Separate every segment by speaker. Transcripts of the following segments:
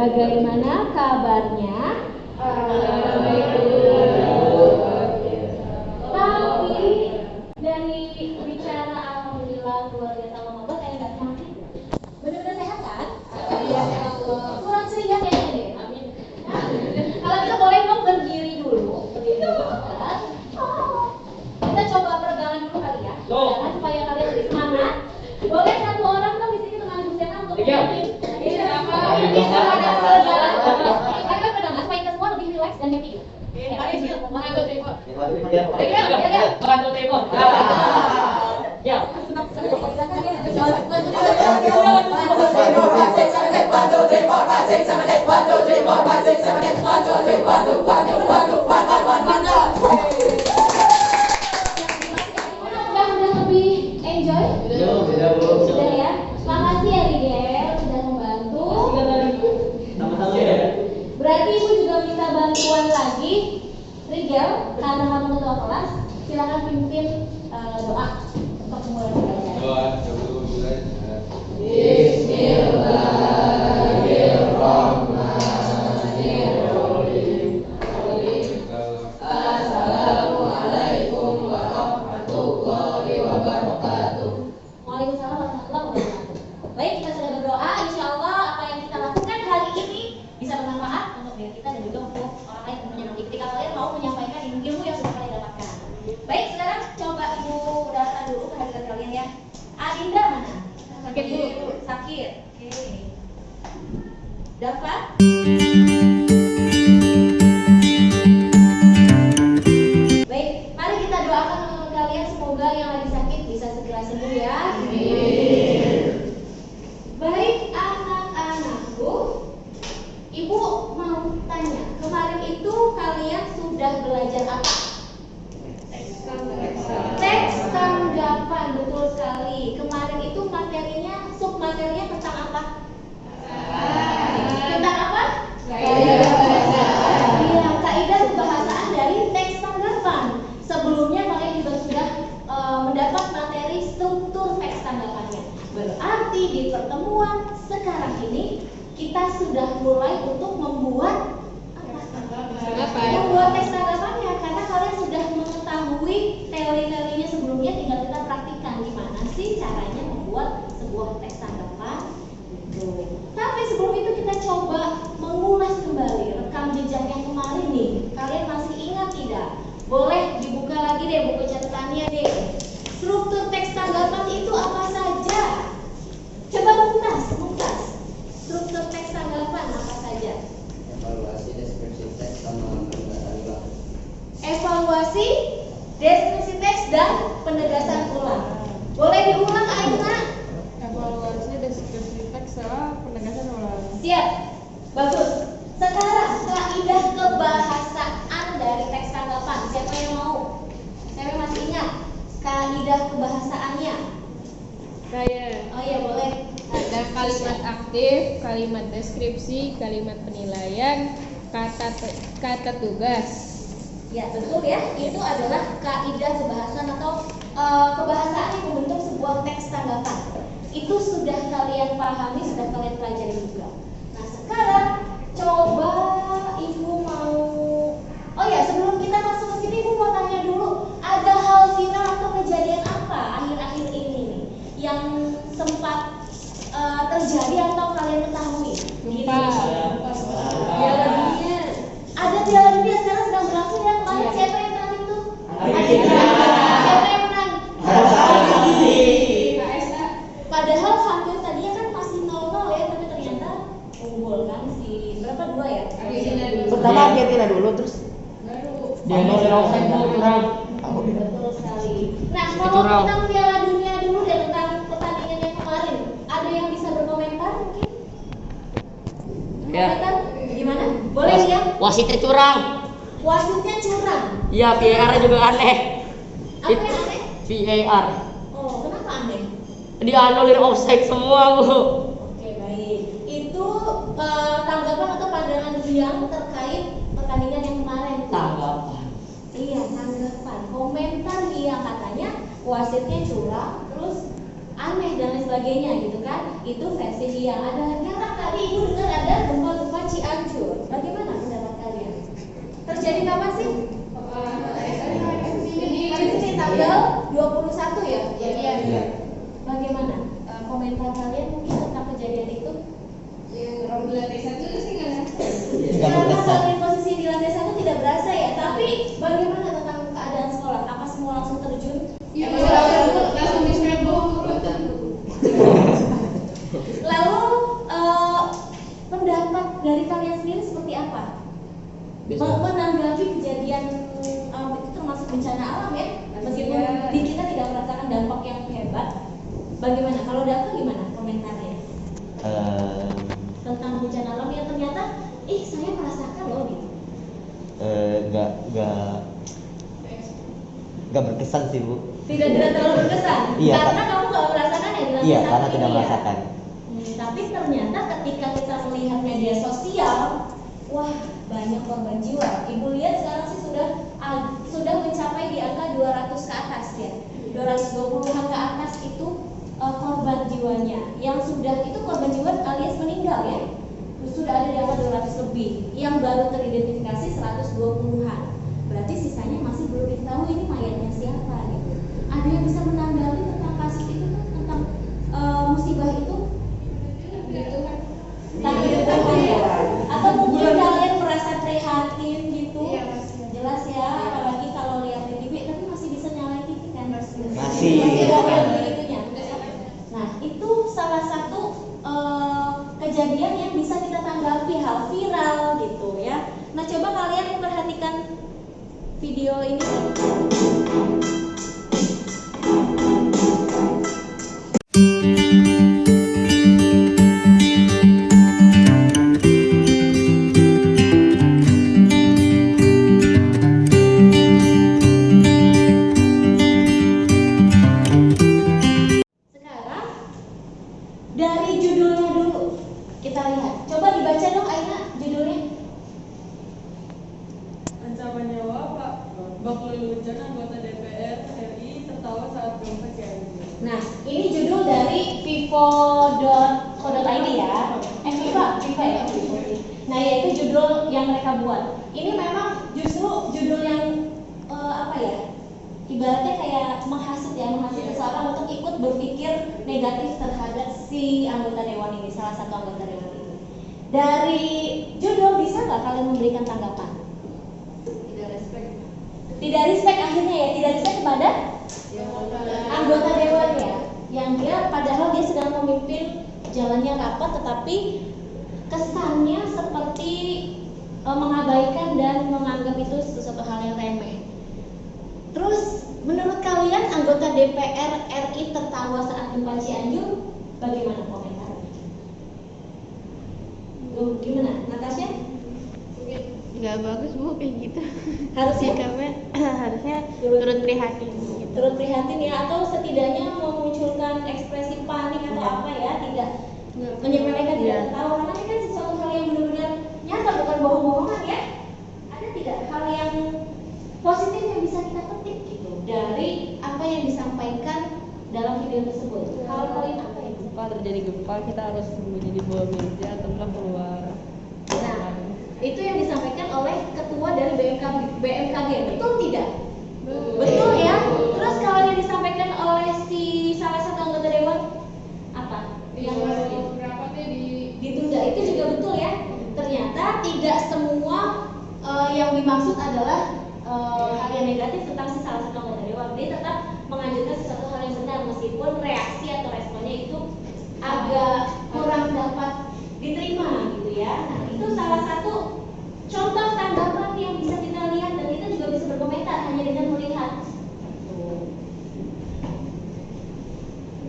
Speaker 1: Bagaimana kabarnya? Tapi dari bicara alhamdulillah luar biasa Allah kayak nggak sakit. Benar-benar sehat kan? Ya Allah. Kurang ceria kayaknya deh. Amin. Kalau kita boleh dong berdiri dulu. Kan? Kita coba peregangan dulu kali ya. Peregangan supaya kalian lebih semangat. Boleh satu orang dong di sini teman Busiana untuk memimpin. Ini apa? Ini ada peregangan. Ayo peregangan supaya kita semua lebih relax dan happy. Mengatur tempo. Mengatur tempo. Ya. Sudah ya. Makasih ya Rigel sudah membantu. Berarti Ibu juga minta bantuan lagi. Rigel, karena kamu ketua kelas, silakan pimpin doa untuk memulai belajar.
Speaker 2: Doa dulu mulai.
Speaker 3: Bismillahirrahmanirrahim. Assalamualaikum warahmatullahi wabarakatuh.
Speaker 1: Waalaikumsalam warahmatullahi wabarakatuh. Baik, kita sudah berdoa. Insya Allah apa yang kita lakukan hari ini bisa bermanfaat untuk diri kita dan juga untuk orang lain tentunya nanti ketika kalian mau menyampaikan ilmu yang sudah kalian dapatkan. Baik, sekarang coba Ibu data dulu kehadiran kalian ya. Adinda mana? Sakit dulu. Sakit. Oke. Dapat? Baik, mari kita doakan teman-teman kalian semoga yang lagi sakit bisa segera sembuh ya. Baik anak-anakku, Ibu mau tanya, kemarin itu kalian sudah belajar apa? Teks tanggapan, betul sekali. Kemarin itu materinya, submaterinya tentang apa? Tentang apa? Iya, kaidah kebahasaan dari teks tanggapan. Sebelumnya kalian juga sudah mendapat materi struktur teks tanggapannya. Berarti di pertemuan sekarang ini kita sudah mulai untuk membuat apa? Membuat teks tanggapannya karena kalian sudah mengetahui teori-teorinya sebelumnya, tinggal kita praktikkan gimana sih caranya membuat sebuah teks tanggapan. Tapi sebelum itu kita coba mengulas kembali rekam jejak yang kemarin nih. Kalian masih ingat tidak? Boleh dibuka lagi deh buku catatannya deh. Struktur teks tanggapan itu apa saja? Coba mutas. Struktur teks tanggapan apa saja?
Speaker 3: Evaluasi, deskripsi teks sama penegasan ulang.
Speaker 1: Evaluasi, deskripsi teks dan penegasan ulang. Boleh diulang Aina?
Speaker 4: Evaluasi, deskripsi teks sama penegasan ulang.
Speaker 1: Siap. Bagus. Sekarang kaidah kebahasaan dari teks tanggapan. Siapa yang mau? Siapa yang masih ingat kaidah kebahasaannya?
Speaker 4: Saya
Speaker 1: Oh iya, boleh.
Speaker 4: ada kalimat aktif, kalimat deskripsi, kalimat penilaian, kata tugas.
Speaker 1: Ya, betul ya. Itu adalah kaidah kebahasaan atau kebahasaan yang membentuk sebuah teks tanggapan. Itu sudah kalian pahami, sudah kalian pelajari juga. Nah, sekarang coba Ibu mau. Oh ya, sebelum kita masuk ke sini Ibu mau tanya dulu, ada hal viral atau kejadian apa akhir-akhir ini nih yang sempat terjadi atau kalian ketahui di Indonesia? Piala Dunia. Ada Piala Dunia sekarang sedang berlangsung ya. Kemarin siapa yang menang itu? Siapa yang menang? Padahal hampir tadinya kan masih 0-0 ya, tapi ternyata unggul kan si berapa, 2 ya?
Speaker 5: Pertama Argentina dulu, terus dia
Speaker 1: Betul sekali. Nah, kalau tentang Piala Dunia dulu dan tentang pertandingan yang kemarin, ada yang bisa berkomentar mungkin?
Speaker 5: Ya.
Speaker 1: Komentar gimana? Boleh ya?
Speaker 5: Wasitnya curang.
Speaker 1: Wasitnya curang.
Speaker 5: Iya, VAR juga aneh.
Speaker 1: Apa yang aneh?
Speaker 5: VAR.
Speaker 1: Oh, kenapa aneh?
Speaker 5: Dianulir offside semua, Bu.
Speaker 1: Oke, baik. Itu tanggapan atau pandangan yang terkait pertandingan yang kemarin.
Speaker 5: Tanggapan.
Speaker 1: Iya, tanggapan. Komentar yang katanya wasitnya curang, terus aneh dan lain sebagainya gitu kan. Itu versi dia. Ada karena tadi Ibu dengar ada gempa-gempa Cianjur. Bagaimana pendapat kalian? Terjadi kapan sih? Ini tanggal 21 ya?
Speaker 3: Iya.
Speaker 1: Bagaimana komentar kalian mungkin tentang kejadian itu?
Speaker 4: Orang di lantai satu sih nggak ada.
Speaker 3: Tidak
Speaker 1: Karena
Speaker 3: berkesan.
Speaker 1: kalian posisi di lantai satu tidak berasa ya. Tapi bagaimana tentang keadaan sekolah? Apa semua langsung terjun?
Speaker 4: Iya, langsung di Facebook.
Speaker 1: Lalu pendapat dari kalian sendiri seperti apa? Menanggapi kejadian itu termasuk bencana alam ya, meskipun di kita tidak merasakan dampak yang hebat. Bagaimana? Kalau Dava gimana komentarnya tentang bencana alam yang ternyata, saya merasakan loh gitu.
Speaker 3: Nggak berkesan sih Bu.
Speaker 1: Tidak terlalu berkesan.
Speaker 3: Iya,
Speaker 1: Karena kamu nggak merasakan ya di lantai
Speaker 3: Iya,
Speaker 1: satu
Speaker 3: karena
Speaker 1: ini
Speaker 3: tidak
Speaker 1: ya?
Speaker 3: merasakan.
Speaker 1: Tapi ternyata ketika kita melihat media sosial, wah banyak korban jiwa. Ibu lihat sekarang sih sudah mencapai di angka 200 ke atas ya. 220-an ke atas itu korban jiwanya. Yang sudah itu korban jiwa alias meninggal ya. Sudah ada di angka 200 lebih. Yang baru teridentifikasi 120-an. Berarti sisanya masih belum diketahui ini mayatnya siapa gitu. Ada yang bisa menanggapi tentang kasus itu tuh, tentang musibah itu? Gitu. Tapi atau mungkin kalian merasa prihatin gitu?
Speaker 4: Iya, masih.
Speaker 1: Jelas ya, apalagi kalau lihat di TV, tapi masih bisa nyalain TV kan?
Speaker 3: Masih.
Speaker 1: ada begitunya. Nah, itu salah satu kejadian yang bisa kita tanggapi, hal viral gitu ya. Nah, coba kalian perhatikan video ini. Sekarang dari judulnya dulu kita lihat. Coba dibaca dong Aina judulnya.
Speaker 4: Ancaman nyawa Pak Bahlil Hujan anggota DPR RI tertawa saat gempa Cianjur.
Speaker 1: Nah, ini judul dari vivo.co.id ya. Viva ya. Nah, ya itu judul yang mereka buat. Ini memang justru judul yang ibaratnya kayak menghasut seseorang untuk ikut berpikir negatif terhadap si anggota dewan ini, salah satu anggota dewan ini. Dari judul bisa nggak kalian memberikan tanggapan? Tidak respect akhirnya ya, tidak respect kepada anggota dewan ya, yang dia padahal dia sedang memimpin jalannya rapat, tetapi kesannya seperti mengabaikan dan menganggap itu sesuatu hal yang remeh. Terus menurut kalian anggota DPR RI tertawa saat gempa Cianjur, bagaimana komentarnya? Gimana, Natasha?
Speaker 2: Nggak bagus Bu kayak gitu.
Speaker 1: Harusnya
Speaker 2: harusnya turut prihatin gitu.
Speaker 1: turut prihatin ya, atau setidaknya memunculkan ekspresi panik atau apa ya, tidak menyepelekan, tidak tertawa, karena ini kan sesuatu hal yang benar-benar nyata, bukan bohong-bohongan ya. Ada tidak hal yang positif yang bisa kita petik gitu dari apa yang disampaikan dalam video tersebut? Hal poin apa itu?
Speaker 4: Terjadi gempa kita harus sembunyi di bawah meja atau keluar.
Speaker 1: Nah, itu yang disampaikan oleh ketua dari BMKG, betul tidak? Betul ya. Terus kalau yang disampaikan oleh si salah satu anggota dewan apa? Yang ditunda itu juga betul ya. Ternyata tidak semua yang dimaksud adalah hal yang negatif tentang si salah satu anggota dewan. Dia tetap mengajukan sesuatu hal yang benar meskipun reaksi atau responnya itu agak kurang dapat diterima gitu ya. Nah, itu salah satu contoh tanggapan yang bisa kita lihat, dan kita juga bisa berkomentar hanya dengan melihat.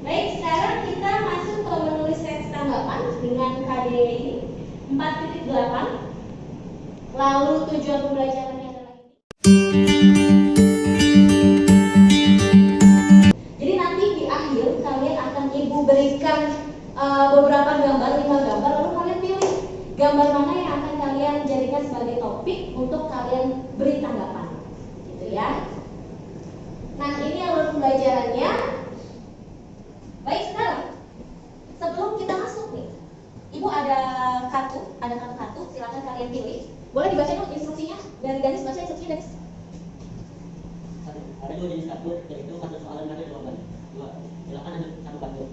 Speaker 1: Baik, sekarang kita masuk ke menulis teks tanggapan dengan KD ini 4.8. Lalu tujuan pembelajarannya adalah ini. Jadi nanti di akhir kalian akan ibu berikan beberapa gambar, 5 gambar, lalu kalian pilih gambar mana yang akan kalian jadikan sebagai topik untuk kalian beri tanggapan, gitu ya. Nah, ini alur pembelajarannya. Baik, sekarang sebelum kita masuk nih, ibu ada kartu kalian pilih. Boleh dibaca dong instruksinya dari Danis, baca instruksinya Danis.
Speaker 5: Ada 2 jenis kartu, yaitu kartu soal dan kartu jawaban. 2. Silakan ambil 1 kartu.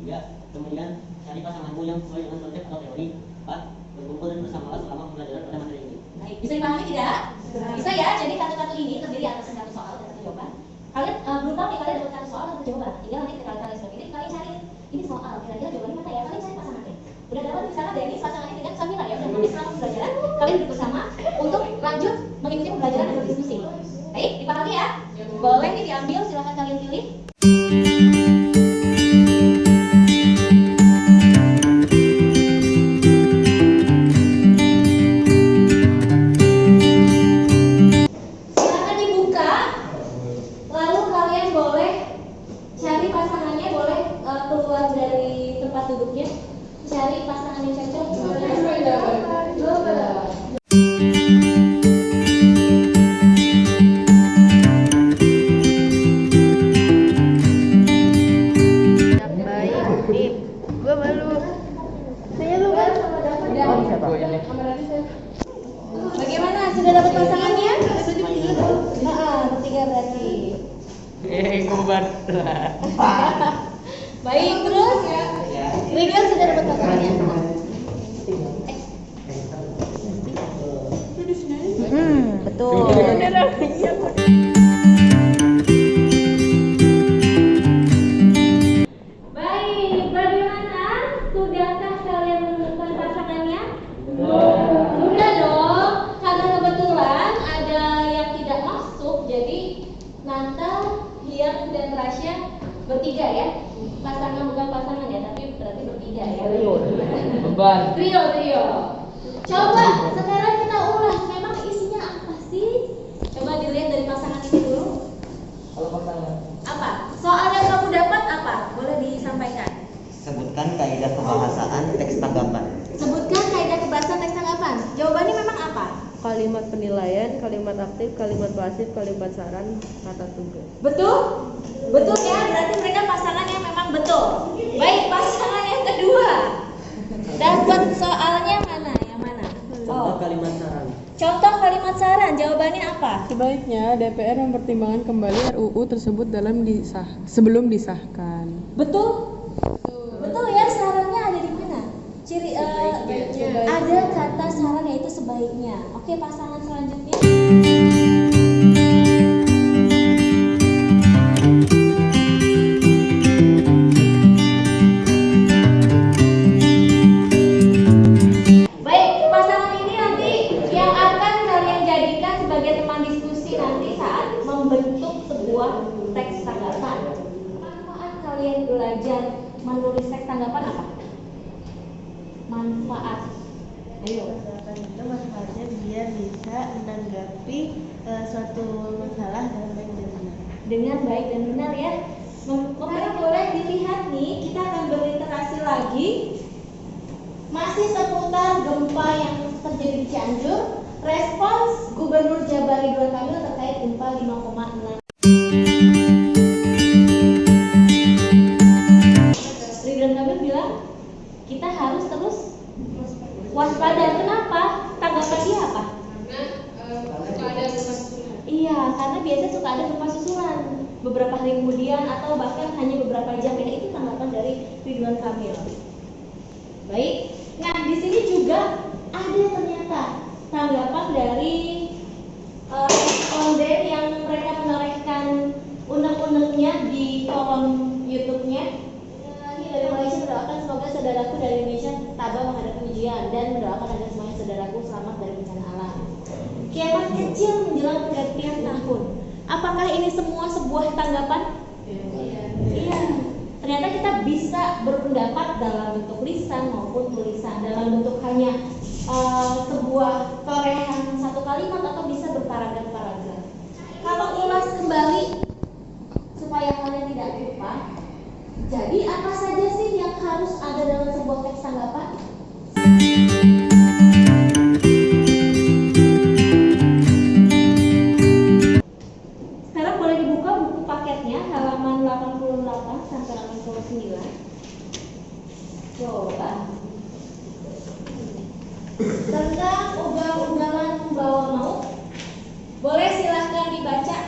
Speaker 5: 3. Kemudian cari pasanganmu yang sesuai dengan konsep atau teori. 4. Berkumpul dan bersamalah selama pembelajaran pada materi ini.
Speaker 1: Baik, bisa dipahami tidak? Bisa ya. Jadi kartu-kartu ini terdiri atas kartu soal dan kartu jawaban. Kalian belum tahu nih kalian dapat kartu soal atau jawaban. Tinggal nanti ketika kalian sudah pilih, kalian cari ini soal. Kira-kira jawabannya mana ya? Kalian cari pasangannya. Udah dapat misalnya dari ini pasangannya dengan Samira ya. Udah nanti selama pembelajaran kalian duduk bersama untuk lanjut mengikuti pembelajaran dan berdiskusi. Baik, dipahami ya? Boleh nih diambil, silahkan kalian pilih. Silahkan dibuka. Lalu kalian boleh cari pasangannya, boleh keluar dari tempat duduknya, cari pasangan yang cocok.
Speaker 2: Baik, nih, gua baru. Saya lu kan?
Speaker 1: Bagaimana? Sudah dapat pasangannya? Bertiga berarti.
Speaker 5: Kubar.
Speaker 1: Baik, terus Rigel sudah dapat pasangannya.
Speaker 2: Betul.
Speaker 1: Baik, bagaimana? Sudahkah kalian menemukan pasangannya? Sudah dong, karena kebetulan ada yang tidak masuk, jadi Nanta, Hiang, dan Rasya bertiga ya. Pasangan bukan pasangan ya, tapi berarti bertiga ya.
Speaker 5: Beban.
Speaker 1: Trio. Coba sekarang kita ulas, memang isinya apa sih? Coba dilihat dari pasangan ini dulu.
Speaker 3: Kalau pasangan
Speaker 1: Apa? Soal yang kamu dapat apa? Boleh disampaikan.
Speaker 3: sebutkan kaidah pembahasan teks tanggapan.
Speaker 1: Sebutkan kaidah kebahasan teks tanggapan. Jawabannya memang apa?
Speaker 2: Kalimat penilaian, kalimat aktif, kalimat pasif, kalimat saran, kata tugas.
Speaker 1: Betul? Betul ya, berarti mereka pasangan yang memang betul. Baik, pasangan yang kedua. Dapat soalnya mana? Yang mana? Oh,
Speaker 3: Kalimat saran.
Speaker 1: contoh kalimat saran, jawabannya apa?
Speaker 4: Sebaiknya DPR mempertimbangkan kembali RUU tersebut sebelum disahkan.
Speaker 1: Betul? Betul ya, sarannya ada di mana? Ciri ada kata saran yaitu sebaiknya. Oke, pasangan selanjutnya. Baik, pasangan ini nanti yang akan kalian jadikan sebagai teman diskusi nanti saat membentuk sebuah teks tanggapan. Manfaat kalian belajar menulis teks tanggapan apa? Manfaat. Ayo.
Speaker 2: Itu manfaatnya biar bisa menanggapi suatu masalah dengan baik dan benar.
Speaker 1: Dengan baik dan benar ya. Sekarang boleh dilihat nih, kita akan berliterasi lagi. Masih seputar gempa yang terjadi di Cianjur. Respons Gubernur Jabar Ridwan Kamil terkait gempa 5,6. Ridwan Kamil bilang kita harus terus waspada. Kenapa? Tanggapan dia apa? Iya, karena biasanya suka ada gempa susulan beberapa hari kemudian atau bahkan hanya beberapa jam. Ya, itu tanggapan dari Ridwan Kamil. Baik, nah di sini juga ada ternyata tanggapan dari responden yang mereka menorehkan unek-uneknya di kolom YouTube-nya. Ini dari Malaysia mendoakan semoga saudaraku dari Indonesia tabah menghadapi ujian dan mendoakan agar semuanya saudaraku selamat dari bencana alam. Kiamat kecil menjelang pergantian tahun. Apakah ini semua sebuah tanggapan? Iya. Ternyata kita bisa berpendapat dalam bentuk lisan maupun tulisan, dalam bentuk hanya sebuah torehan satu kalimat atau bisa berparagraf-paragraf. Kalau ulas kembali supaya kalian tidak lupa, jadi apa saja sih yang harus ada dalam sebuah teks tanggapan? Sekarang boleh dibuka buku paketnya halaman 88 sampai 89. Coba. tentang ugal-ugalan membawa maut. Boleh silahkan dibaca.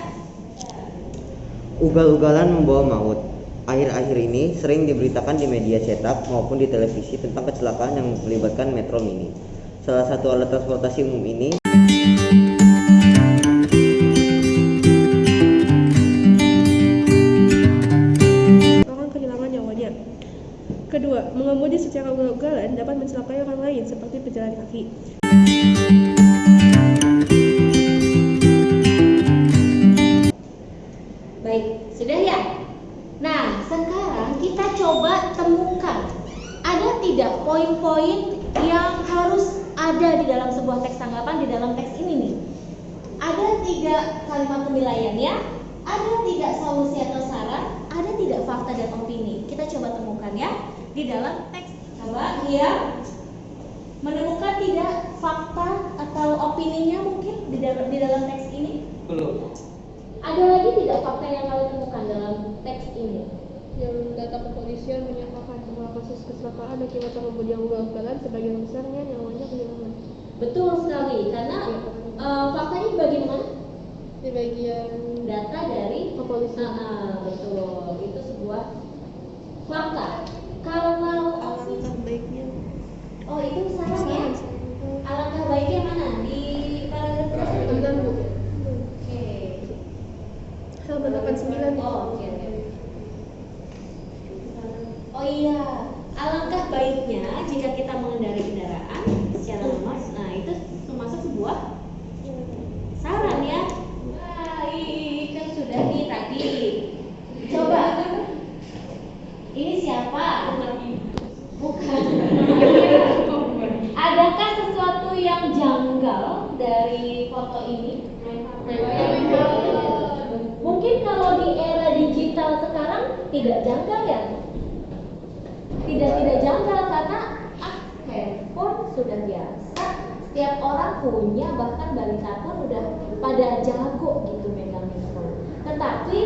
Speaker 6: Ugal-ugalan membawa maut. Akhir-akhir ini sering diberitakan di media cetak maupun di televisi tentang kecelakaan yang melibatkan Metro Mini. Salah satu alat transportasi umum ini
Speaker 2: orang kehilangan nyawanya. Kedua, mengemudi secara ugal-ugalan dapat mencelakai orang lain seperti pejalan kaki.
Speaker 1: Baik, sudah ya? Nah, sekarang kita coba temukan ada tidak poin-poin yang harus ada di dalam sebuah teks tanggapan di dalam teks ini nih. Ada tidak kalimat penilaian ya? Ada tidak solusi atau saran? Ada tidak fakta dan opini? Kita coba temukan ya di dalam teks. Coba ya menemukan tidak fakta atau opininya mungkin di dalam teks ini?
Speaker 3: Belum.
Speaker 1: Ada lagi tidak fakta yang kalian temukan dalam teks ini?
Speaker 2: Yang data kepolisian menyatakan bahwa kasus kecelakaan akibat pengemudi yang ugal-ugalan sebagian besarnya nyawanya kehilangan.
Speaker 1: Betul sekali, karena faktanya bagaimana?
Speaker 2: Di bagian
Speaker 1: Data dari
Speaker 2: kepolisian.
Speaker 1: betul, itu sebuah fakta. Kalau
Speaker 2: Alangkah baiknya.
Speaker 1: oh itu saran ya? Alangkah baiknya mana? Di paragraf berapa? Oke.
Speaker 2: Halaman 89.
Speaker 1: Oh, oke. Oh iya, alangkah baiknya jika kita mengendarai kendaraan secara lemas. Nah, itu termasuk sebuah saran ya. Baik, kan sudah nih tadi. Coba. Ini siapa? Bukan. Adakah sesuatu yang janggal dari foto ini? Mungkin kalau di era digital sekarang tidak janggal ya? Tidak janggal karena handphone sudah biasa, setiap orang punya, bahkan balita pun udah pada jago gitu megang handphone. Tetapi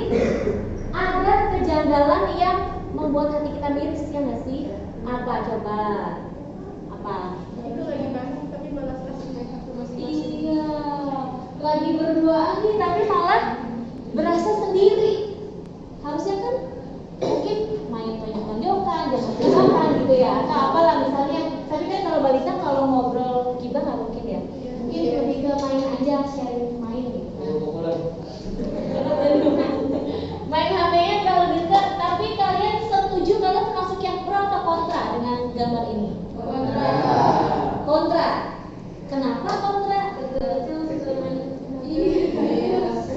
Speaker 1: ada kejanggalan yang membuat hati kita miris ya nggak sih? Apa coba? Apa?
Speaker 2: Itu lagi bareng tapi malah kasih mereka masing-masing.
Speaker 1: Iya, lagi berduaan nih tapi malah berasa sendiri. Harusnya kan mungkin main tonjok-tonjokan, jambak-jambakan gitu ya, atau apalah misalnya. Tapi kan kalau balita kalau ngobrol gibah nggak mungkin ya. Mungkin lebih ke main aja, sharing main gitu. Main HP-nya kalau dekat. Tapi kalian setuju, kalian termasuk yang pro atau kontra dengan gambar ini? Kontra. Kenapa kontra?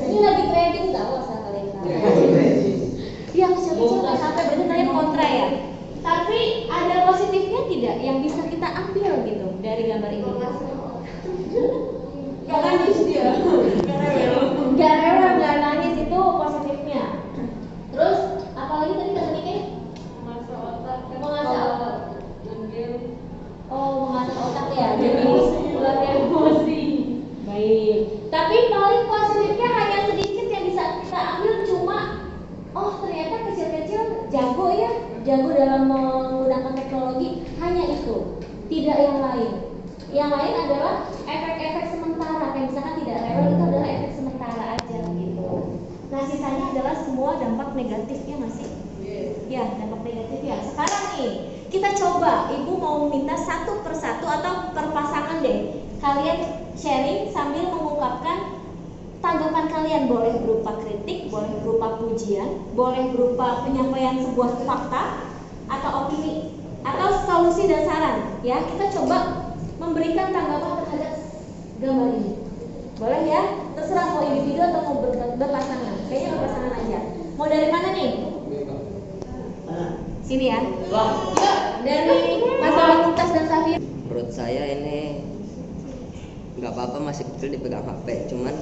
Speaker 1: Ini lagi trending tahu asal kalian tahu. Iya, kecil-kecil nggak sampai, berarti kalian kontra ya. Tapi ada positifnya tidak yang bisa kita ambil gitu dari gambar ini? Gak nangis dia. Gak rewel, gak nangis, itu positifnya. Terus apalagi tadi kata Nike?
Speaker 4: Mengasah otak.
Speaker 1: Mengasah otak.
Speaker 4: Game.
Speaker 1: Oh, mengasah otak ya. Jadi buat emosi. Baik. Tapi paling positifnya hanya sedikit yang bisa kita ambil, cuma oh ternyata kecil-kecil jago ya, jago dalam menggunakan teknologi. Hanya itu, tidak yang lain. Yang lain adalah efek-efek sementara, kayak misalkan tidak rewel, itu adalah efek sementara aja gitu. Nah sisanya adalah semua dampak negatifnya masih. Ya, dampak negatif ya. Sekarang nih, kita coba, Ibu mau minta satu persatu atau per pasangan deh. Kalian sharing sambil mengungkapkan tanggapan kalian, boleh berupa kritik, boleh berupa pujian, boleh berupa penyampaian sebuah fakta atau opini atau solusi dan saran. Ya, kita coba memberikan tanggapan terhadap gambar ini. Boleh ya? Terserah mau individu atau mau berpasangan. Kayaknya berpasangan aja. Mau dari mana nih? Sini ya. Yuk, dari pasangan Mumtaz dan Safir.
Speaker 3: Menurut saya ini nggak apa-apa masih kecil dipegang HP, cuman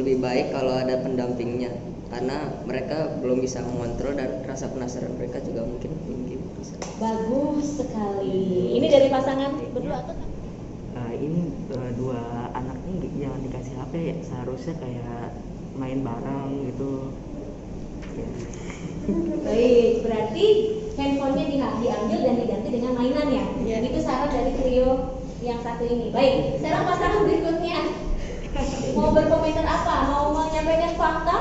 Speaker 3: lebih baik kalau ada pendampingnya karena mereka belum bisa mengontrol dan rasa penasaran mereka juga mungkin bisa.
Speaker 1: Bagus sekali. Ini dari pasangan berdua atau?
Speaker 6: ini dua anak nih jangan dikasih HP, seharusnya kayak main bareng gitu.
Speaker 1: Baik, berarti handphonenya diambil dan diganti dengan mainan ya. Itu saran dari trio yang satu ini. Baik, sekarang pasangan berikutnya mau berkomentar apa? Mau menyampaikan fakta?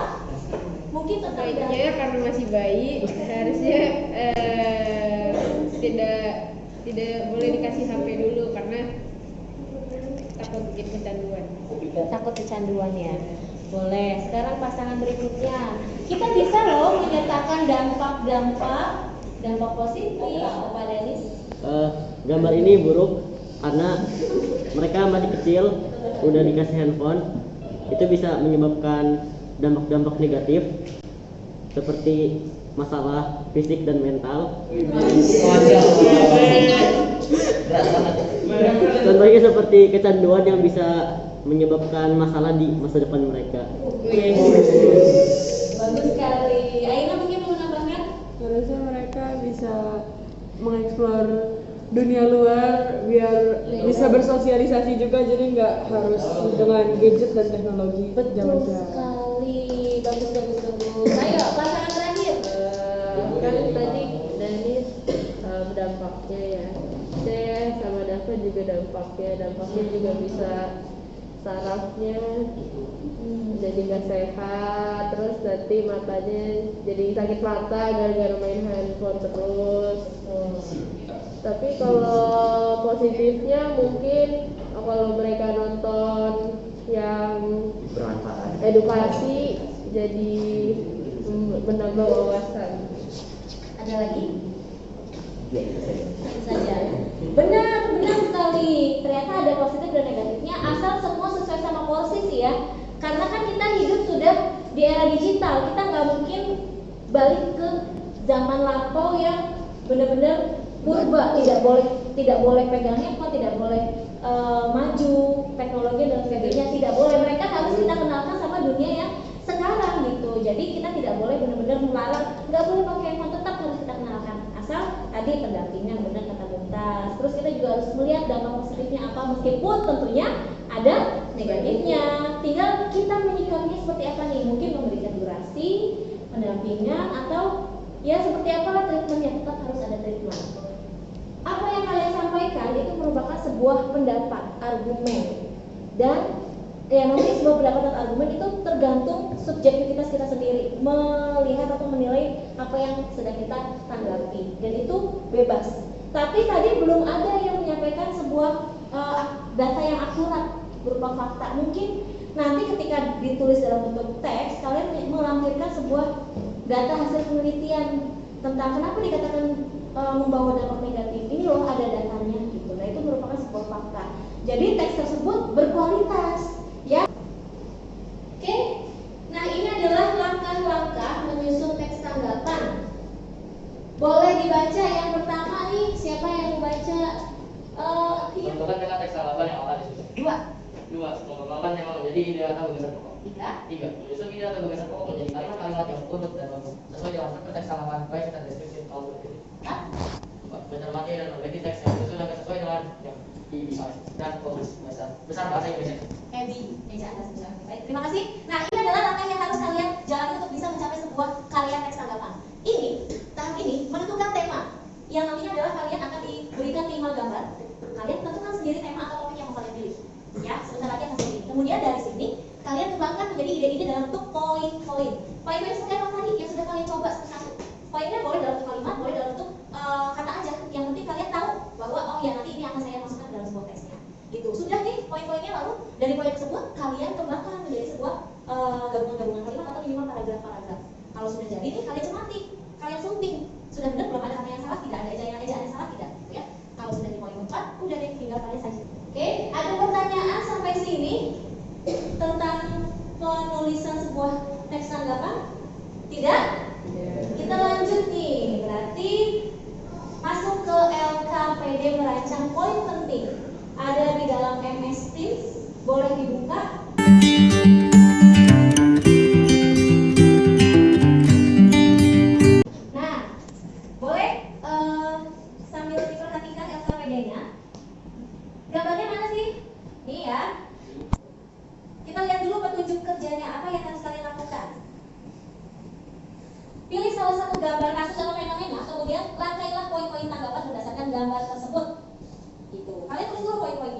Speaker 1: Mungkin tentang
Speaker 2: Kayaknya karena masih bayi harusnya tidak boleh dikasih HP dulu karena takut bikin kecanduan.
Speaker 1: takut kecanduan ya. Boleh. Sekarang pasangan berikutnya. Kita bisa loh menyatakan dampak positif kepada Denis.
Speaker 5: Gambar ini buruk karena mereka masih kecil, udah dikasih handphone, itu bisa menyebabkan dampak-dampak negatif seperti masalah fisik dan mental. Contohnya seperti kecanduan yang bisa menyebabkan masalah di masa depan mereka.
Speaker 1: Bagus sekali. Aina mungkin mau menambahkan?
Speaker 4: Harusnya mereka bisa mengeksplor dunia luar biar bisa bersosialisasi juga, jadi nggak harus dengan gadget dan teknologi zaman
Speaker 1: Betul
Speaker 4: sekarang.
Speaker 1: sekali. Bagus. Ayo pasangan terakhir.
Speaker 2: Kan tadi Danis dampaknya ya. Saya sama Dafa juga dampaknya juga bisa sarafnya jadi nggak sehat, terus nanti matanya jadi sakit mata gara-gara main handphone terus. Tapi kalau positifnya mungkin kalau mereka nonton yang
Speaker 6: Bermanfaat.
Speaker 2: edukasi jadi menambah wawasan.
Speaker 1: Ada lagi?
Speaker 6: Ya, itu saja.
Speaker 1: Itu saja. Benar sekali. Ternyata ada positif dan negatifnya asal semua sesuai sama porsi sih ya. Karena kan kita hidup sudah di era digital, kita nggak mungkin balik ke zaman lampau yang benar-benar purba, tidak boleh pegang handphone, tidak boleh maju teknologi dan sebagainya, tidak boleh. Mereka harus kita kenalkan sama dunia yang sekarang gitu. Jadi kita tidak boleh benar-benar melarang, nggak boleh pakai handphone, tetap harus kita kenalkan. Asal tadi pendampingan benar kata Buntas. Terus kita juga harus melihat dampak positifnya apa, meskipun tentunya ada negatifnya. Tinggal kita menyikapinya seperti apa nih? Mungkin memberikan durasi, pendampingan, atau ya seperti apalah treatmentnya, tetap harus ada treatment. Apa yang kalian sampaikan itu merupakan sebuah pendapat, argumen, dan ya nanti sebuah pendapat dan argumen itu tergantung subjektivitas kita sendiri melihat atau menilai apa yang sedang kita tanggapi, dan itu bebas. Tapi tadi belum ada yang menyampaikan sebuah data yang akurat berupa fakta. Mungkin nanti ketika ditulis dalam bentuk teks, kalian melampirkan sebuah data hasil penelitian tentang kenapa dikatakan membawa dampak negatif. Ini loh ada datanya gitu. Nah itu merupakan sebuah fakta. Jadi teks tersebut berkualitas. Ya. Oke. Nah, ini adalah langkah-langkah menyusun teks tanggapan. Boleh dibaca yang pertama nih, siapa yang membaca?
Speaker 5: Contohkan dengan teks tanggapan yang awal disusun.
Speaker 1: Dua.
Speaker 5: Mengembangkan tema menjadi ide atau gagasan pokok.
Speaker 1: Tiga.
Speaker 5: Menyusun ide atau gagasan pokok menjadi kalimat-kalimat yang utuh dan bagus sesuai dengan struktur teks tanggapan baik secara deskripsi maupun kritik. Mencermati dan memiliki teks yang sesuai dan sesuai dengan yang didesain dan fokus besar bahasa Indonesia.
Speaker 1: Baik, terima kasih. Nah, ini adalah langkah yang harus kalian jalani untuk bisa mencapai sebuah karya teks tanggapan. Tahap ini menentukan tema. Yang nantinya adalah kalian akan diberikan 5 gambar. Kalian tentukan sendiri tema atau topik yang mau kalian pilih. Ya, sebentar lagi akan sendiri. Kemudian dari sini kalian kembangkan menjadi ide-ide dalam bentuk poin-poin. Poin-poin seperti apa tadi yang sudah kalian coba satu. Poinnya boleh dalam bentuk kalimat, boleh dalam bentuk kata aja. Yang penting kalian tahu bahwa oh ya nanti ini akan saya masukkan dalam sebuah teksnya. Gitu. Sudah nih poin-poinnya, lalu dari poin tersebut kalian kembangkan menjadi sebuah gabungan-gabungan kalimat atau minimal paragraf-paragraf. Kalau sudah jadi nih kalian cermati, kalian sunting. Sudah benar belum ada kata yang salah, tidak ada ejaan yang salah, tidak, gitu ya. Kalau sudah di poin 4, udah deh tinggal kalian saja. Oke, ada pertanyaan sampai sini tentang penulisan sebuah teks tanggapan? Tidak? Kita lanjut nih, berarti masuk ke LKPD merancang poin penting. Ada di dalam MS Teams, boleh dibuka. Nah, boleh sambil diperhatikan LKPD-nya. Gambarnya mana sih? Nih ya. Kita lihat dulu petunjuk kerjanya, apa yang harus kalian lakukan. Pilih salah satu gambar kasus atau fenomena, kemudian rangkailah poin-poin tanggapan berdasarkan gambar tersebut. Gitu. Kalian tulis dulu poin-poinnya.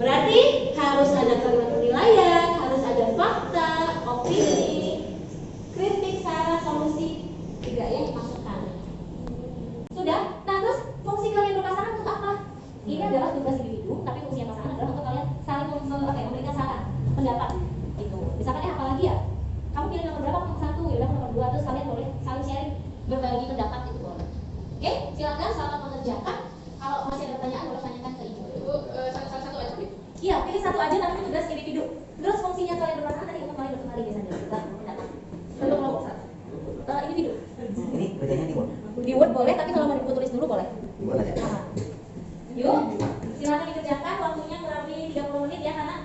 Speaker 1: Berarti harus ada kalimat penilaian, harus ada fakta, opini, kritik, saran, solusi, 3 yang dimasukkan. Sudah? Nah terus fungsi kalian berpasangan untuk apa? Ini adalah tugas individu, tapi fungsi pasangan adalah untuk kalian saling memberikan saran, pendapat. Gitu. Misalkan apalagi ya, kamu pilih nomor berapa? Nomor 1, ya nomor 2, terus kalian boleh saling sharing, berbagi pendapat itu boleh. Oke, silakan selamat mengerjakan. Kalau masih ada pertanyaan boleh tanyakan ke ibu.
Speaker 7: Satu aja.
Speaker 1: Iya, pilih satu aja tapi itu tugas individu. Terus fungsinya kalian berpasangan tadi untuk kalian berkembali biasanya. Kita mendapat. Untuk kelompok satu. Individu.
Speaker 6: Ini kerjanya di mana?
Speaker 1: Di Word boleh, tapi kalau mau dibuat tulis dulu boleh.
Speaker 6: Boleh ya?
Speaker 1: Nah. Yuk, silakan dikerjakan. Waktunya kurang lebih 30 menit ya, karena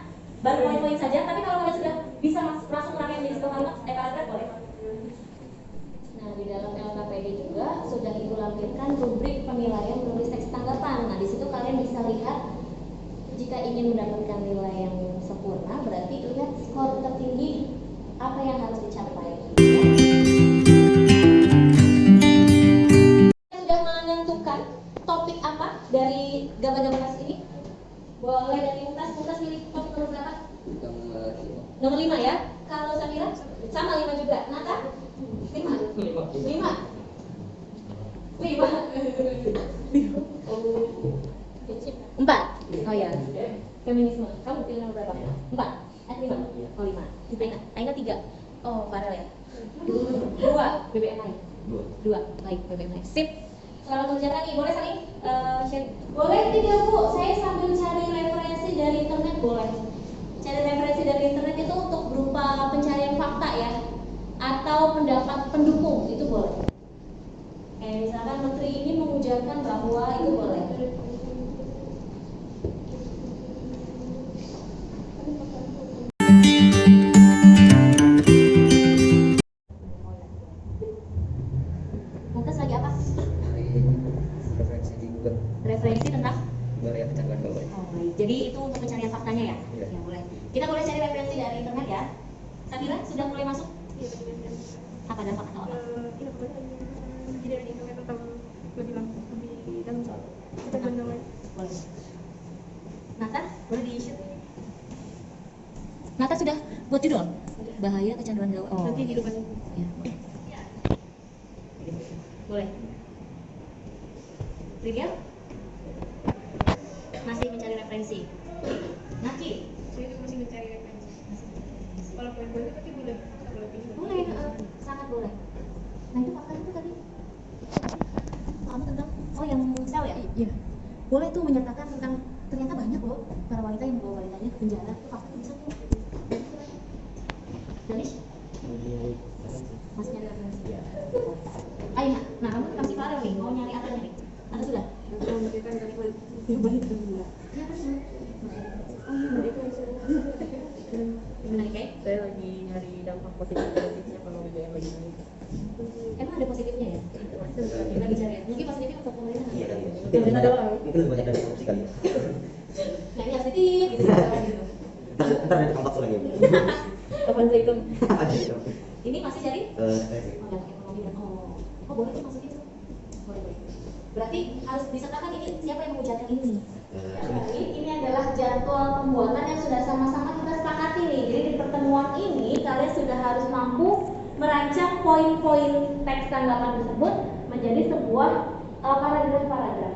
Speaker 1: baru poin-poin saja. Tapi kalau kalian sudah bisa langsung merangkai menjadi satu kalimat, paragraf boleh. Nah, di dalam LKPD juga sudah ibu lampirkan rubrik penilaian menulis teks tanggapan. Nah, di situ kalian bisa lihat jika ingin mendapatkan nilai yang sempurna, berarti lihat skor tertinggi apa yang harus dicapai. Sudah menentukan topik apa dari gambar-gambar ini? Boleh dari Mumtaz pilih topik nomor berapa? Nomor 5 ya. Kalau Samira sama 5 juga. Nata? 5. 4. Oh ya. Feminisme. Kamu pilih nomor berapa? 4. 5. Oh 5. Aina 3. Oh Farel ya. 2. BBM lain. 2. Baik, BBM lain. Sip. Selamat mengerjakan nih. Boleh saling sharing? Boleh tidak Bu? Saya sambil cari referensi dari internet boleh. Cari referensi dari internet itu untuk berupa pencarian fakta ya, atau pendapat pendukung itu boleh. Kayak misalkan menteri ini mengujarkan bahwa itu boleh. Mungkas lagi apa?
Speaker 3: Referensi di Google.
Speaker 1: Referensi tentang?
Speaker 3: Boleh ya, kecanduan boleh.
Speaker 1: Oh, baik. Jadi itu untuk pencarian faktanya ya?
Speaker 3: Iya.
Speaker 1: Ya boleh. Kita boleh cari referensi dari internet ya. Samira sudah mulai masuk? Apa dan fakta apa?
Speaker 2: Ini apa jadi ada di internet tentang lebih dalam soal kita menilai.
Speaker 1: Boleh. Nata, boleh di-shoot? Nata sudah buat judul? Bahaya kecanduan gawai. Oh.
Speaker 2: Nanti di depan.
Speaker 1: Ya. Boleh. Rigel? Masih mencari referensi. Naki?
Speaker 2: Saya juga masih mencari referensi. Kalau poin-poinnya berarti boleh.
Speaker 1: Boleh, sangat boleh. Nah itu fakta itu tadi. Kamu tentang, oh yang sel ya? Iya. Boleh tuh menyatakan tentang ternyata banyak loh para wanita yang membawa wanitanya ke penjara. Itu fakta bisa tuh. Danish? Masih nyari referensi? Iya. Aina, nah kamu masih Farel nih, mau nyari apa nih? Atau sudah?
Speaker 2: Memberikan kalimat yang baik dan benar.
Speaker 1: Iya betul. Gimana nih Kay?
Speaker 4: Saya lagi nyari dampak positif negatifnya kalau BBM lagi naik.
Speaker 1: Emang ada positifnya ya? Lagi cari ya? Mungkin positifnya untuk pemerintah.
Speaker 6: Iya kan?
Speaker 1: Pemerintah doang.
Speaker 6: Mungkin lebih banyak dari korupsi kali ya.
Speaker 1: Nah ini harus titik gitu.
Speaker 6: Ntar ada kampak tuh lagi.
Speaker 4: Kapan saya itu?
Speaker 6: Ada itu.
Speaker 1: Ini masih cari?
Speaker 6: Referensi.
Speaker 1: Oh, dampak ekonomi dan oh boleh tuh masuk itu. Boleh. Berarti harus disertakan ini siapa yang mengujarkan ini? Jadi ini adalah jadwal pembuatan yang sudah sama-sama kita sepakati nih. Jadi di pertemuan ini kalian sudah harus mampu merancang poin-poin teks tanggapan tersebut menjadi sebuah paragraf-paragraf.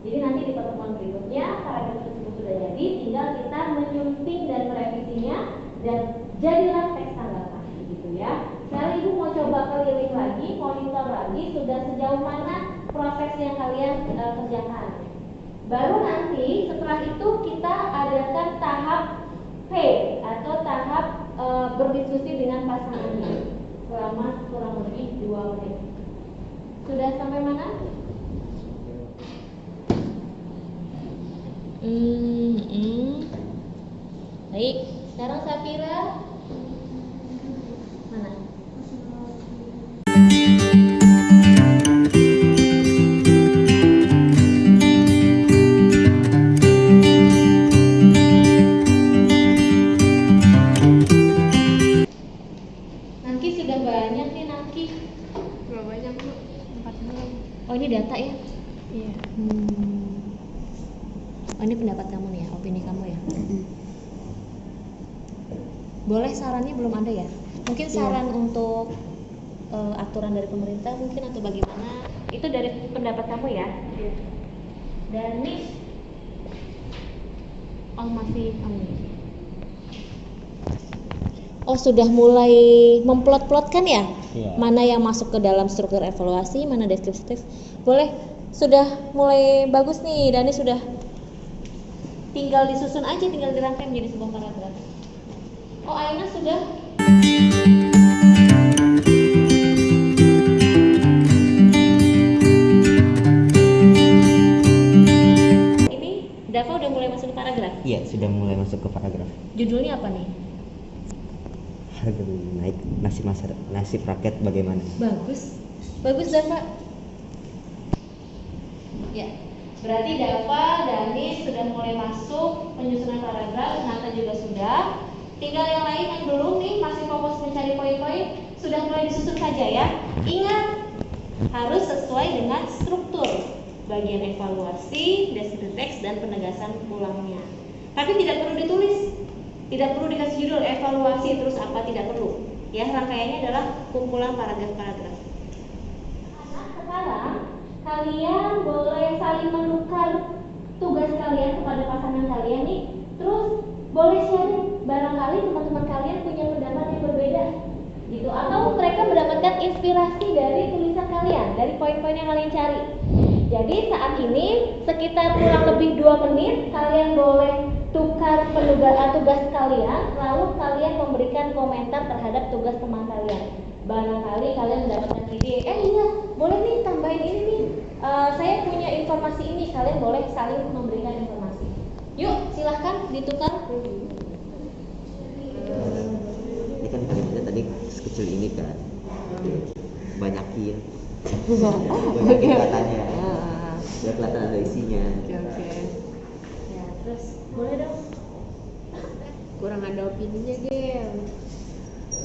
Speaker 1: Jadi nanti di pertemuan berikutnya paragraf tersebut sudah jadi, tinggal kita menyunting dan merevisinya dan jadilah teks tanggapan, gitu ya. Sekarang ibu mau coba keliling lagi, monitor lagi sudah sejauh mana proses yang kalian kerjakan. Baru nanti setelah itu kita adakan tahap P atau tahap berdiskusi dengan pasangannya selama kurang lebih 2 menit. Sudah sampai mana? Baik, sekarang Safira mana? Nangki sudah banyak nih Nangki.
Speaker 2: Berapa banyak Bu? 4 bulan.
Speaker 1: Oh ini data ya?
Speaker 2: Iya.
Speaker 1: Oh, ini pendapat kamu nih ya, opini kamu ya. Boleh, sarannya belum ada ya? Mungkin saran untuk aturan dari pemerintah mungkin atau bagaimana? Itu dari pendapat kamu ya. Dan nih, Oh, sudah mulai memplot-plotkan ya?
Speaker 6: Iya.
Speaker 1: Mana yang masuk ke dalam struktur evaluasi, mana deskripsi teks. Boleh, sudah mulai bagus nih. Dani sudah tinggal disusun aja, tinggal dirangkai menjadi sebuah paragraf. Oh, Aina sudah. Ini Dava udah mulai masuk ke paragraf.
Speaker 6: Iya, sudah mulai masuk ke paragraf.
Speaker 1: Judulnya apa nih?
Speaker 6: Harga naik, nasib rakyat bagaimana?
Speaker 1: Bagus, bagus Dava. Ya, berarti Dava, Dani sudah mulai masuk penyusunan paragraf, Nata juga sudah. Tinggal yang lain yang belum nih, masih fokus mencari poin-poin, sudah mulai disusun saja ya. Ingat, harus sesuai dengan struktur bagian evaluasi, deskripsi teks, dan penegasan ulangnya. Tapi tidak perlu ditulis. Tidak perlu dikasih judul evaluasi terus apa, tidak perlu. Ya, rangkaiannya adalah kumpulan paragraf-paragraf. Sekarang kalian boleh saling menukar tugas kalian kepada pasangan kalian nih. Terus boleh sharing, barangkali teman-teman kalian punya pendapat yang berbeda gitu, atau mereka mendapatkan inspirasi dari tulisan kalian, dari poin-poin yang kalian cari. Jadi saat ini sekitar kurang lebih 2 menit kalian boleh tukar tugas kalian, lalu kalian memberikan komentar terhadap tugas teman kalian. Barangkali kalian mendapatkan ide, iya boleh nih tambahin ini nih, saya punya informasi ini, kalian boleh saling memberikan informasi. Yuk silahkan ditukar.
Speaker 6: Ini kan kalimatnya tadi sekecil ini kan, banyakin katanya, biar kelihatan ada isinya.
Speaker 4: Oke.
Speaker 1: Ya, terus boleh dong.
Speaker 2: Kurang ada opininya, Gel.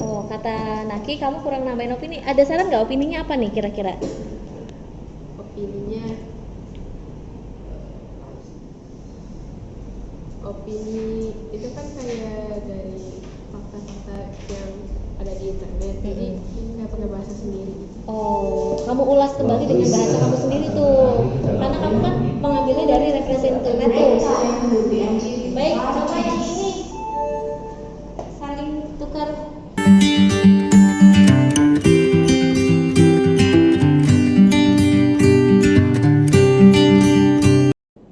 Speaker 1: Oh, kata Naki kamu kurang nambahin opini. Ada saran nggak opininya apa nih kira-kira?
Speaker 2: Opini itu kan kayak dari fakta-fakta yang ada di internet, jadi ini nggak pakai bahasa sendiri.
Speaker 1: Oh, kamu ulas kembali dengan bahasa kamu sendiri tuh. Karena kamu kan mengambilnya dari referensi internet tuh. Baik, coba yang ini saling tukar.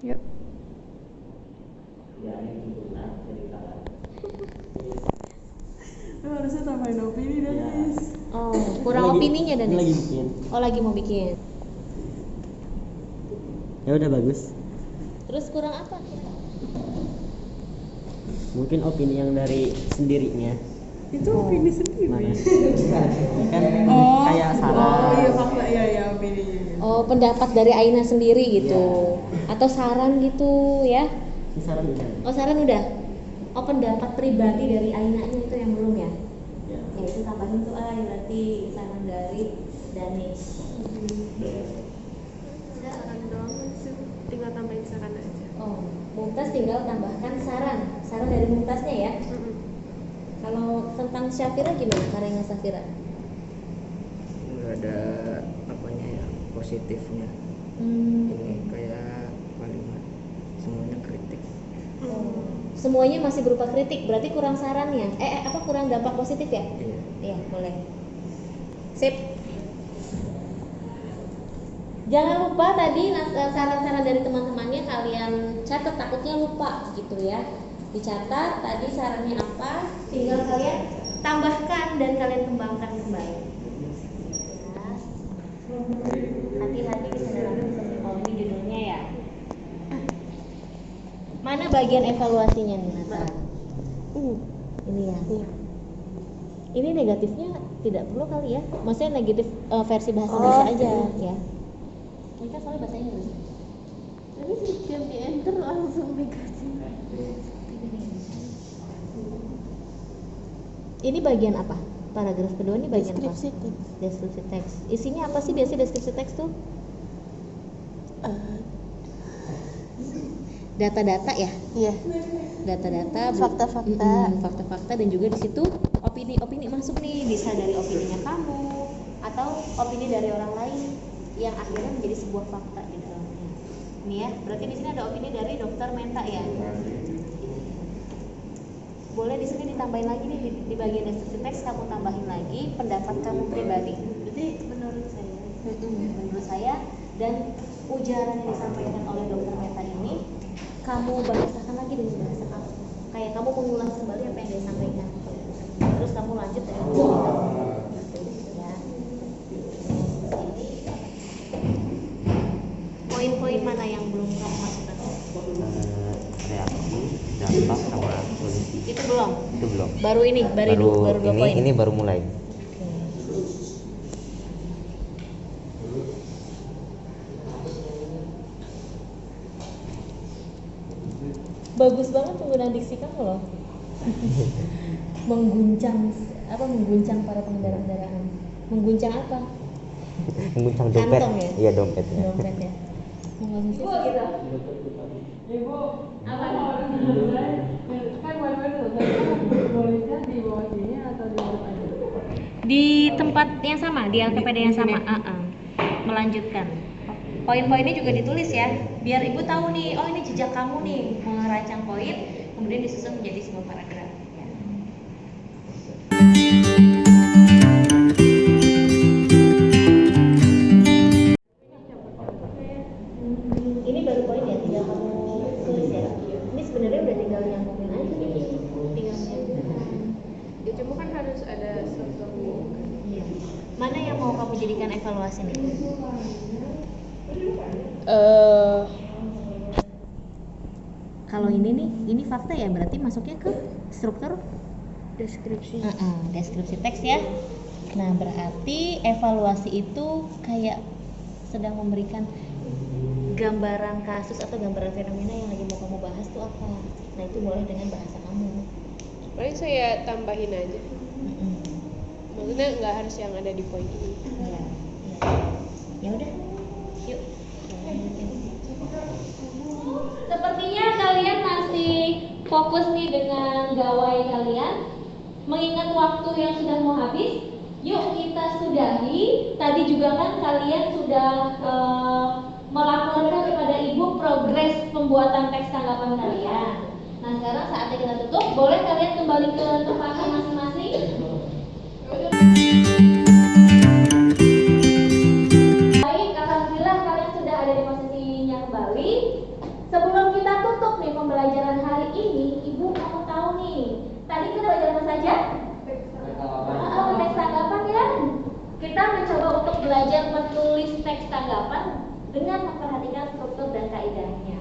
Speaker 2: Yuk.
Speaker 4: Harusnya tambahin opini dan guys.
Speaker 1: Oh, kurang opininya dan
Speaker 6: Lagi bikin.
Speaker 1: Oh, lagi mau bikin.
Speaker 6: Ya udah bagus.
Speaker 1: Terus kurang apa?
Speaker 6: Mungkin opini yang dari sendirinya.
Speaker 4: Itu opini sendiri.
Speaker 6: Mana? Kan
Speaker 4: Oh,
Speaker 6: kayak saran.
Speaker 4: Oh iya fakta, iya opini.
Speaker 1: Oh, pendapat dari Aina sendiri gitu. Atau saran gitu ya.
Speaker 6: Ini saran udah.
Speaker 1: Oh, saran udah. Oh, pendapat pribadi dari Aina itu yang belum ya?
Speaker 6: Ya.
Speaker 1: Ya, itu tambahin tuh berarti saran dari Danis.
Speaker 2: Saran doang sih, tinggal tambahin saran aja.
Speaker 1: Oh, Mumtaz tinggal tambahkan saran. Saran dari Mumtaznya ya. Kalau tentang Syafira gimana? Karyanya Syafira?
Speaker 3: Nggak ada apanya ya, positifnya. Ini kayak kalimat semuanya kritik.
Speaker 1: Oh, semuanya masih berupa kritik, berarti kurang sarannya. Kurang dampak positif ya?
Speaker 3: Iya.
Speaker 1: Iya, boleh. Sip. Jangan lupa tadi saran-saran dari teman-temannya kalian catat, takutnya lupa gitu ya. Dicatat tadi sarannya apa, tinggal kalian tambahkan dan kalian kembangkan kembali. Ya. Hati-hati di sana. Oh, ini judulnya ya. Mana bagian evaluasinya nih, Nata? Ini ya. Ini negatifnya tidak perlu kali ya. Maksudnya negatif versi bahasa Indonesia aja ya. Ini kan soalnya bahasa Inggris.
Speaker 2: Tapi setiap di enter langsung negatif.
Speaker 1: Ini bagian apa? Paragraf kedua ini bagian
Speaker 2: Deskripsi
Speaker 1: apa?
Speaker 2: teks.
Speaker 1: Deskripsi teks. Isinya apa sih biasanya deskripsi teks tuh? data-data ya,
Speaker 2: Iya.
Speaker 1: data-data,
Speaker 2: Fakta-fakta.
Speaker 1: fakta-fakta, dan juga di situ opini-opini masuk nih, bisa dari opininya kamu atau opini dari orang lain yang akhirnya menjadi sebuah fakta di dalamnya. Ini ya, berarti di sini ada opini dari Dokter Menta ya. Boleh di sini ditambahin lagi nih di bagian deskripsi teks, kamu tambahin lagi pendapat kamu pribadi.
Speaker 2: Berarti menurut saya
Speaker 1: Dan ujaran yang disampaikan oleh Dokter Menta ini kamu bahasakan lagi dengan bahasa kamu. Kayak kamu mengulang kembali apa yang dia sampaikan. Terus kamu lanjut dengan cerita. Ya. Poin-poin mana yang belum kamu masukkan?
Speaker 6: Reaksi, dampak, sama solusi.
Speaker 1: Itu belum.
Speaker 6: Itu belum.
Speaker 1: Baru ini, baru 2 poin.
Speaker 6: Ini baru mulai.
Speaker 1: Bagus banget penggunaan diksi kamu loh. mengguncang para pengendara kendaraan. Mengguncang apa?
Speaker 6: Mengguncang dompet.
Speaker 1: Kantong ya?
Speaker 6: Iya, dompetnya.
Speaker 1: Dompet ya. Mengguncang gitu.
Speaker 4: Ibu,
Speaker 1: Apa?
Speaker 4: kan mana-mana tulisnya di bawah sini atau di bawah aja?
Speaker 1: Di tempat yang sama, di LKPD yang sama. Melanjutkan. Poin-poinnya juga ditulis ya, biar ibu tahu nih, oh ini jejak kamu nih merancang poin, kemudian disusun menjadi sebuah paragraf. Ya. Ini baru poin ya, tinggal kamu tulis ya. Ini sebenarnya udah tinggal nyambungin aja nih, tinggal nyambungin.
Speaker 2: ya cuma kan harus ada struktur.
Speaker 1: Iya. Mana yang mau kamu jadikan evaluasi nih? Kalau ini nih, ini fakta ya, berarti masuknya ke struktur
Speaker 2: Deskripsi.
Speaker 1: deskripsi teks ya. Nah, berarti evaluasi itu kayak sedang memberikan gambaran kasus atau gambaran fenomena yang lagi mau kamu bahas tuh apa. Nah, itu boleh dengan bahasa kamu.
Speaker 2: Paling saya tambahin aja. Maksudnya nggak harus yang ada di poin ini.
Speaker 1: Iya. Ya udah. Yuk. Sepertinya kalian masih fokus nih dengan gawai kalian. Mengingat waktu yang sudah mau habis, yuk kita sudahi. Tadi juga kan kalian sudah melaporkan kepada ibu progres pembuatan teks tanggapan kalian. Nah, sekarang saatnya kita tutup. Boleh kalian kembali ke tempatnya masing-masing. Baik, alhamdulillah kalian sudah ada di posisinya kembali. Sebelum kita tutup nih pembelajaran hari ini, ibu mau tahu nih, tadi kita belajar apa saja? Teks tanggapan ya. Kita mencoba untuk belajar menulis teks tanggapan dengan memperhatikan struktur dan kaidahnya.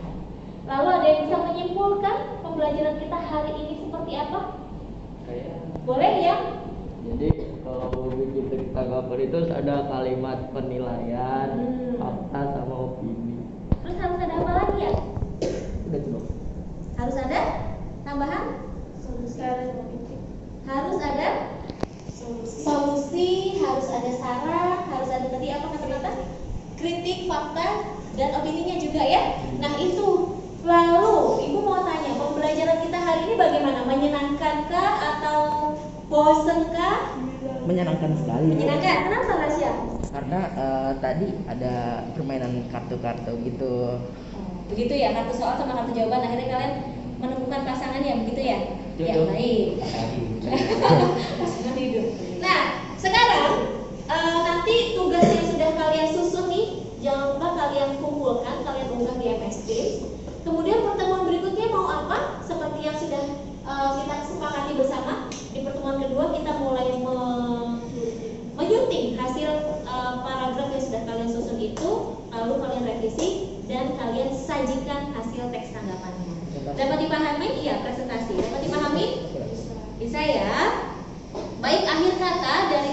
Speaker 1: Lalu ada yang bisa menyimpulkan pembelajaran kita hari ini seperti apa? Boleh ya?
Speaker 5: Jadi kalau bikin teks tanggapan itu ada kalimat penilaian, fakta sama opini.
Speaker 1: Terus harus ada apa lagi ya?
Speaker 5: Udah tuh.
Speaker 1: Harus ada tambahan? Harus ada solusi, harus ada saran, harus ada tadi apa kata-kata? Kritik, fakta, dan opininya juga ya. Nah itu. Lalu ibu mau tanya, pembelajaran kita hari ini bagaimana? Menyenangkankah atau bosenkah?
Speaker 3: Menyenangkan sekali.
Speaker 1: Menyenangkan. Kenapa Rasya?
Speaker 3: Karena tadi ada permainan kartu-kartu gitu.
Speaker 1: Begitu ya, kartu soal sama kartu jawaban. Akhirnya kalian menemukan pasangannya, begitu ya? Ya baik. Pasangan hidup. Nah, sekarang nanti tugas yang sudah kalian susun nih, jangan lupa kalian kumpulkan, kalian unggah di MS Teams. Kemudian pertemuan berikutnya mau apa? Seperti yang sudah kita sepakati bersama. Di pertemuan kedua kita mulai menyunting hasil paragraf yang sudah kalian susun itu, lalu kalian revisi dan kalian sajikan hasil teks tanggapannya. Dapat dipahami? Iya, presentasi. Dapat dipahami? Bisa ya? Baik, akhir kata dari